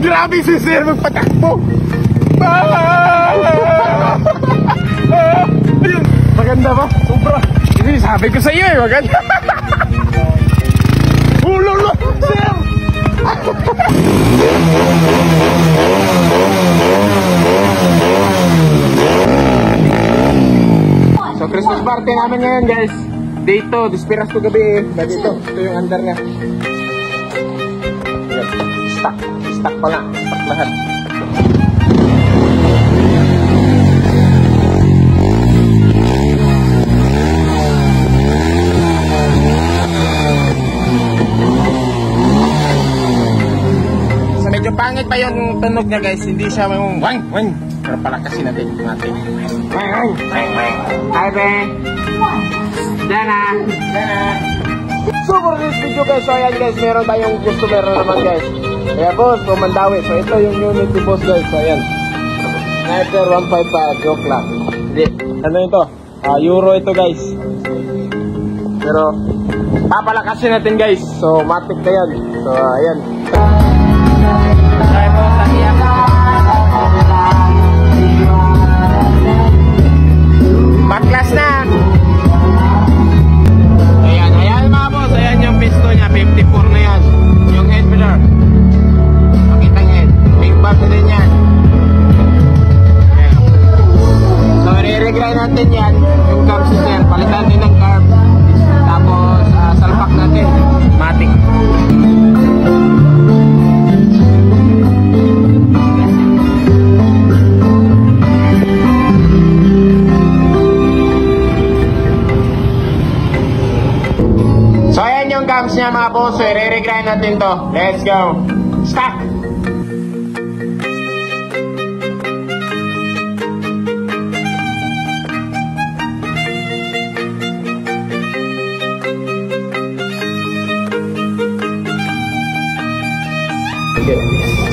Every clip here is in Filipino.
Grabe si sir magpatakbo. Maganda ba? Sobra. Hindi, sabi ko sa iyo eh, maganda. Lolo, sir! So, Christmas party namin ngayon, guys. Dito, dispiras ko gabi eh. Dito, ito yung under niya. Stock pala. Stock lahat. So, medyo pangit pa yung tunog niya, guys. Hindi siya yung wang. Pero palakasin natin. Wang. Hi, Ben. Dana. So for this video, guys, so ayan guys, meron tayong customer na naman, guys. Kaya boss, Mandawi. So ito yung unit ni boss, guys. So ayan, Sniper 155 joke lang. Hindi, ano ito? Euro ito, guys. Pero papalakasin natin, guys. So matic na yan. So ayan. Baklas na. Ayan mga boss, ayan yung pisto niya, 54 na yan. Yung head pillar, makita ng head, big bag na din yan. Ayan. So re-regrind natin yan, yung carb system, palitan din ng carb. Tapos salpak natin, matic. So ayan yung cams niya mga boss, so i-regrind natin to. Let's go. Stop!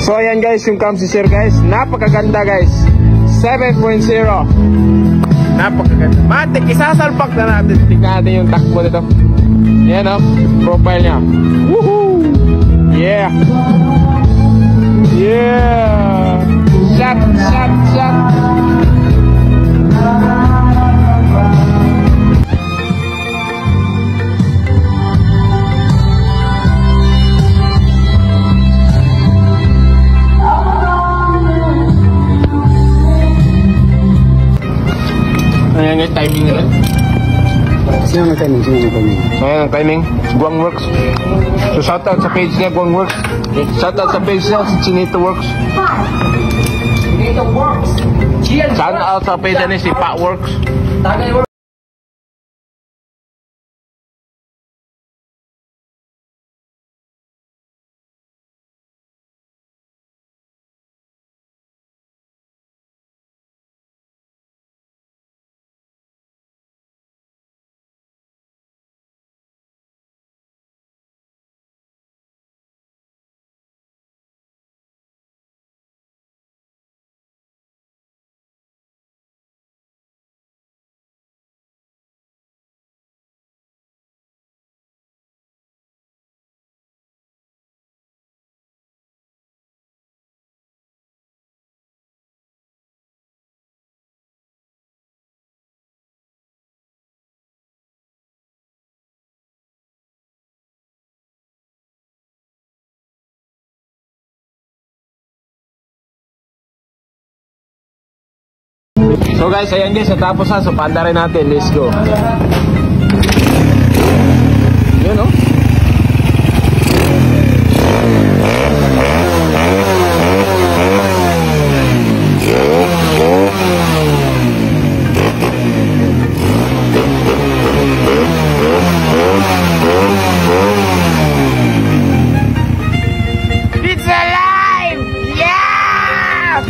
So ayan guys, yung cams ni sir, guys. Napakaganda, guys. 7.0. Napakaganda. Matik, isasalpak na natin. Tignan natin yung takbo nito. Yan o, profile niya. Woohoo! Yeah! Yeah! Shot! Ayan yung timing nila. Sino ang timing? So ayan ang timing, Guang Works. So shoutout sa page niya, Guang Works. Shoutout sa page niya, Chinito Works. Shoutout sa page niya, si Pa Works. So guys, ayan guys, natapos na. So panda rin natin, let's go. Yun o. It's alive! Yeah!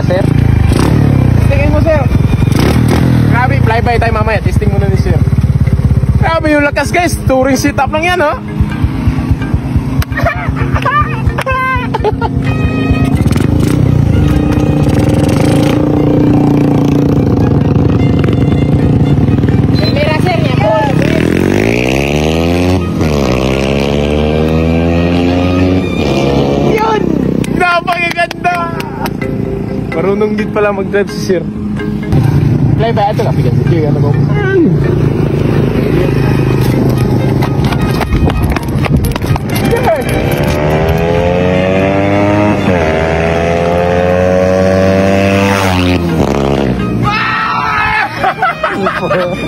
Sir? Testingin mo, sir. Grabe, flyby tayo mamaya. Testing muna ni sir. Grabe yung lakas, guys. Touring setup lang yan, oh. Mira, sir, niya po. Yun! Napakaganda! Marunong din pala mag-drive si sir. Flyby, ito lang. Bigat si Jay. Ano ko?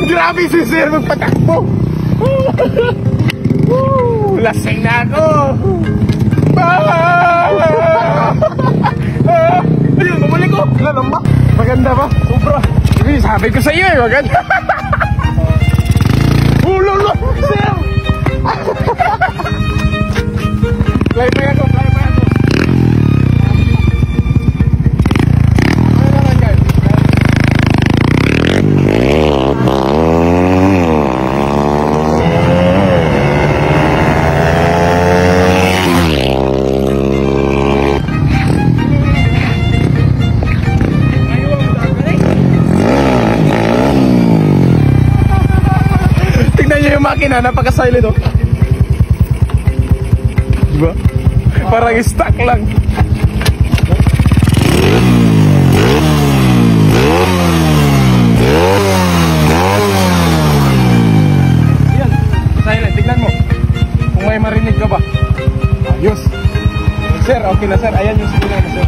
Grabe si sir magpatakbo. Lasing na ako. Ayun, bumalik ko. Lamba. Maganda ba? Sobra. Sabi ko sa iyo eh, maganda. Lolo, sir. Fly pa ako, fly pa ako. Ano naman guys? Makina, napaka-silent oh. Diba? Parang stuck lang. Yan, silent, tignan mo. Kung may marinig ka ba. Ayos. Sir, okay na sir. Ayan yung signal na sir.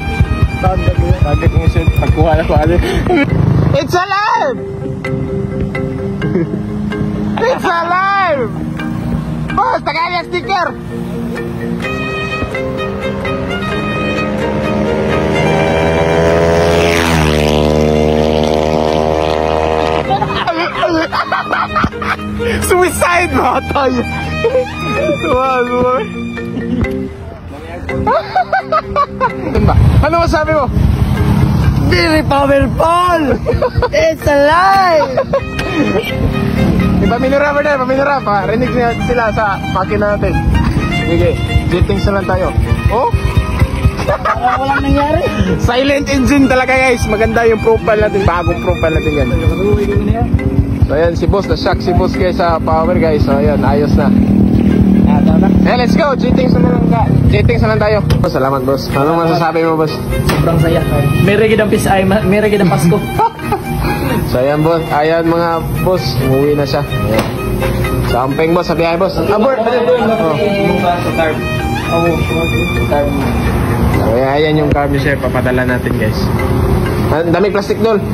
Target yung sir. Pagkuha na ko. It's alive! It's alive! Boss, tagay yung sticker! Suicide ba tayo? Tuwa. Ano masabi mo? Very powerful! It's alive! Paminura mo na, paminura pa. Rinig sila sa makina natin. Sige, jettings na lang tayo. Oh? Walang nangyari. Silent engine talaga guys. Maganda yung profile natin. Bagong profile natin yan. So ayan, si boss, na-shock si boss guys sa power guys. So ayan, ayos na. Let's go, jettings na lang ka. Jettings na lang tayo. Salamat boss. Anong masasabi mo boss? Sobrang saya. May reggae ng Pasko. So ayan boss, ayan mga boss, umuwi na siya. Ayan. Samping boss, sabi ay boss. Abort! So ayan yung carb ni sir, papadala natin guys. Ang daming plastic doon.